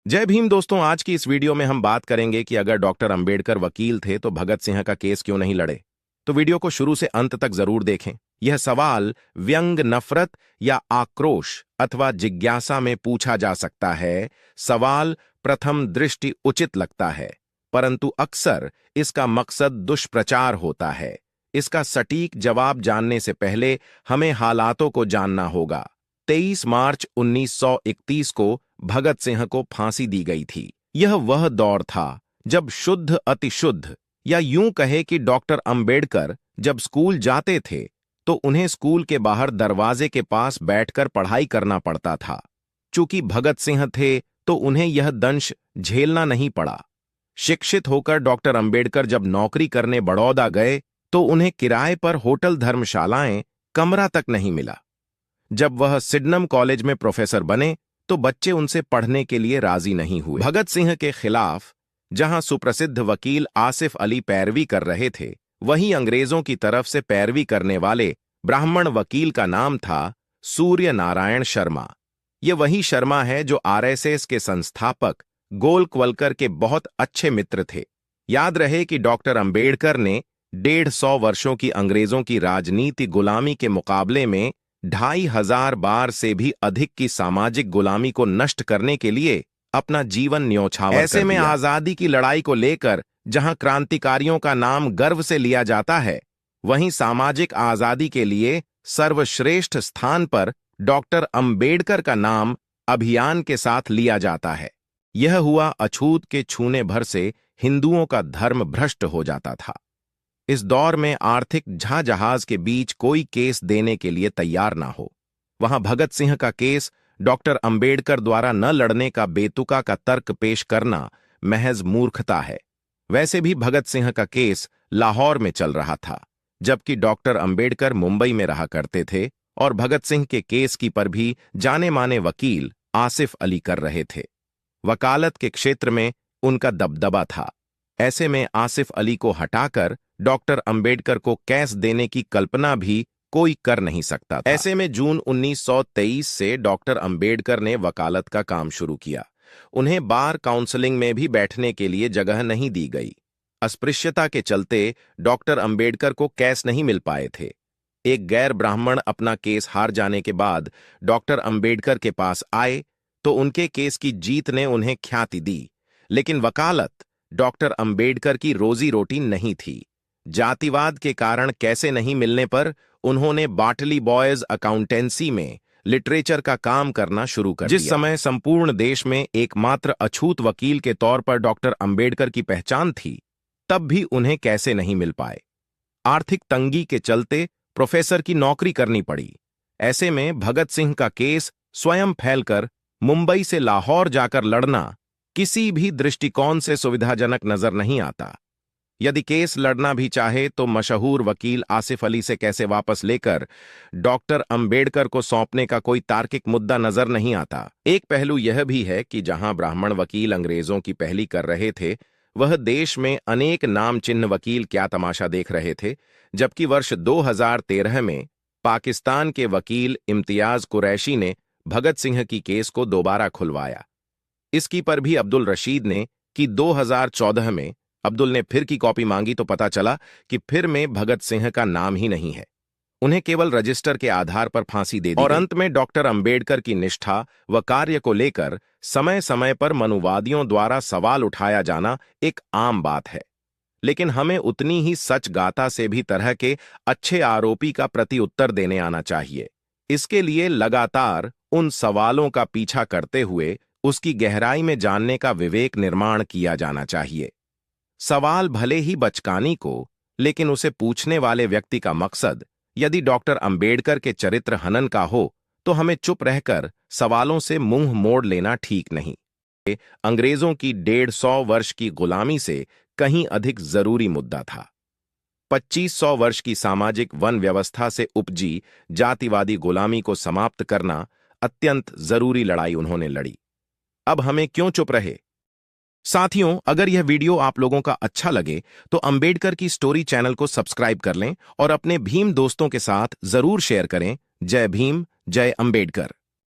जय भीम दोस्तों। आज की इस वीडियो में हम बात करेंगे कि अगर डॉक्टर अंबेडकर वकील थे तो भगत सिंह का केस क्यों नहीं लड़े। तो वीडियो को शुरू से अंत तक जरूर देखें। यह सवाल व्यंग, नफरत या आक्रोश अथवा जिज्ञासा में पूछा जा सकता है। सवाल प्रथम दृष्टि उचित लगता है, परंतु अक्सर इसका मकसद दुष्प्रचार होता है। इसका सटीक जवाब जानने से पहले हमें हालातों को जानना होगा। 23 मार्च 1931 को भगत सिंह को फांसी दी गई थी। यह वह दौर था जब शुद्ध अतिशुद्ध, या यूं कहे कि डॉक्टर अंबेडकर जब स्कूल जाते थे तो उन्हें स्कूल के बाहर दरवाजे के पास बैठकर पढ़ाई करना पड़ता था। चूंकि भगत सिंह थे तो उन्हें यह दंश झेलना नहीं पड़ा। शिक्षित होकर डॉक्टर अंबेडकर जब नौकरी करने बड़ौदा गए तो उन्हें किराए पर होटल, धर्मशालाएं, कमरा तक नहीं मिला। जब वह सिडनम कॉलेज में प्रोफेसर बने तो बच्चे उनसे पढ़ने के लिए राजी नहीं हुए। भगत सिंह के खिलाफ जहां सुप्रसिद्ध वकील आसिफ अली पैरवी कर रहे थे, वहीं अंग्रेजों की तरफ से पैरवी करने वाले ब्राह्मण वकील का नाम था सूर्य नारायण शर्मा। ये वही शर्मा है जो आरएसएस के संस्थापक गोलवलकर के बहुत अच्छे मित्र थे। याद रहे कि डॉक्टर अंबेडकर ने 150 वर्षों की अंग्रेजों की राजनीति गुलामी के मुकाबले में 2500 बार से भी अधिक की सामाजिक गुलामी को नष्ट करने के लिए अपना जीवन न्योछावर कर दिया। ऐसे में आजादी की लड़ाई को लेकर जहां क्रांतिकारियों का नाम गर्व से लिया जाता है, वहीं सामाजिक आजादी के लिए सर्वश्रेष्ठ स्थान पर डॉक्टर अंबेडकर का नाम अभियान के साथ लिया जाता है। यह हुआ अछूत के छूने भर से हिंदुओं का धर्म भ्रष्ट हो जाता था। इस दौर में आर्थिक जहाज के बीच कोई केस देने के लिए तैयार ना हो, वहां भगत सिंह का केस डॉक्टर अंबेडकर द्वारा न लड़ने का बेतुका का तर्क पेश करना महज मूर्खता है। वैसे भी भगत सिंह का केस लाहौर में चल रहा था, जबकि डॉक्टर अंबेडकर मुंबई में रहा करते थे और भगत सिंह के केस की पर भी जाने माने वकील आसिफ अली कर रहे थे। वकालत के क्षेत्र में उनका दबदबा था। ऐसे में आसिफ अली को हटाकर डॉक्टर अंबेडकर को केस देने की कल्पना भी कोई कर नहीं सकता था। ऐसे में जून 1923 से डॉक्टर अंबेडकर ने वकालत का काम शुरू किया। उन्हें बार काउंसलिंग में भी बैठने के लिए जगह नहीं दी गई। अस्पृश्यता के चलते डॉक्टर अंबेडकर को केस नहीं मिल पाए थे। एक गैर ब्राह्मण अपना केस हार जाने के बाद डॉक्टर अंबेडकर के पास आए तो उनके केस की जीत ने उन्हें ख्याति दी, लेकिन वकालत डॉक्टर अंबेडकर की रोजी रोटी नहीं थी। जातिवाद के कारण कैसे नहीं मिलने पर उन्होंने बाटली बॉयज अकाउंटेंसी में लिटरेचर का काम करना शुरू कर दिया। जिस समय संपूर्ण देश में एकमात्र अछूत वकील के तौर पर डॉक्टर अंबेडकर की पहचान थी, तब भी उन्हें कैसे नहीं मिल पाए। आर्थिक तंगी के चलते प्रोफेसर की नौकरी करनी पड़ी। ऐसे में भगत सिंह का केस स्वयं फैलकर मुंबई से लाहौर जाकर लड़ना किसी भी दृष्टिकोण से सुविधाजनक नजर नहीं आता। यदि केस लड़ना भी चाहे तो मशहूर वकील आसिफ अली से कैसे वापस लेकर डॉक्टर अंबेडकर को सौंपने का कोई तार्किक मुद्दा नजर नहीं आता। एक पहलू यह भी है कि जहां ब्राह्मण वकील अंग्रेजों की पहली कर रहे थे, वह देश में अनेक नाम चिन्ह वकील क्या तमाशा देख रहे थे। जबकि वर्ष 2013 में पाकिस्तान के वकील इम्तियाज कुरैशी ने भगत सिंह की केस को दोबारा खुलवाया। इसकी पर भी अब्दुल रशीद ने कि 2014 में अब्दुल ने फिर की कॉपी मांगी तो पता चला कि फिर में भगत सिंह का नाम ही नहीं है। उन्हें केवल रजिस्टर के आधार पर फांसी दे दी और अंत में डॉक्टर अंबेडकर की निष्ठा व कार्य को लेकर समय समय पर मनुवादियों द्वारा सवाल उठाया जाना एक आम बात है। लेकिन हमें उतनी ही सच गाथा से भी तरह के अच्छे आरोपी का प्रति उत्तर देने आना चाहिए। इसके लिए लगातार उन सवालों का पीछा करते हुए उसकी गहराई में जानने का विवेक निर्माण किया जाना चाहिए। सवाल भले ही बचकानी को, लेकिन उसे पूछने वाले व्यक्ति का मकसद यदि डॉक्टर अंबेडकर के चरित्र हनन का हो तो हमें चुप रहकर सवालों से मुंह मोड़ लेना ठीक नहीं। अंग्रेजों की 150 वर्ष की गुलामी से कहीं अधिक जरूरी मुद्दा था। 2500 वर्ष की सामाजिक वन व्यवस्था से उपजी जातिवादी गुलामी को समाप्त करना अत्यंत जरूरी लड़ाई उन्होंने लड़ी। अब हमें क्यों चुप रहे। साथियों, अगर यह वीडियो आप लोगों का अच्छा लगे तो अंबेडकर की स्टोरी चैनल को सब्सक्राइब कर लें और अपने भीम दोस्तों के साथ जरूर शेयर करें। जय भीम, जय अंबेडकर।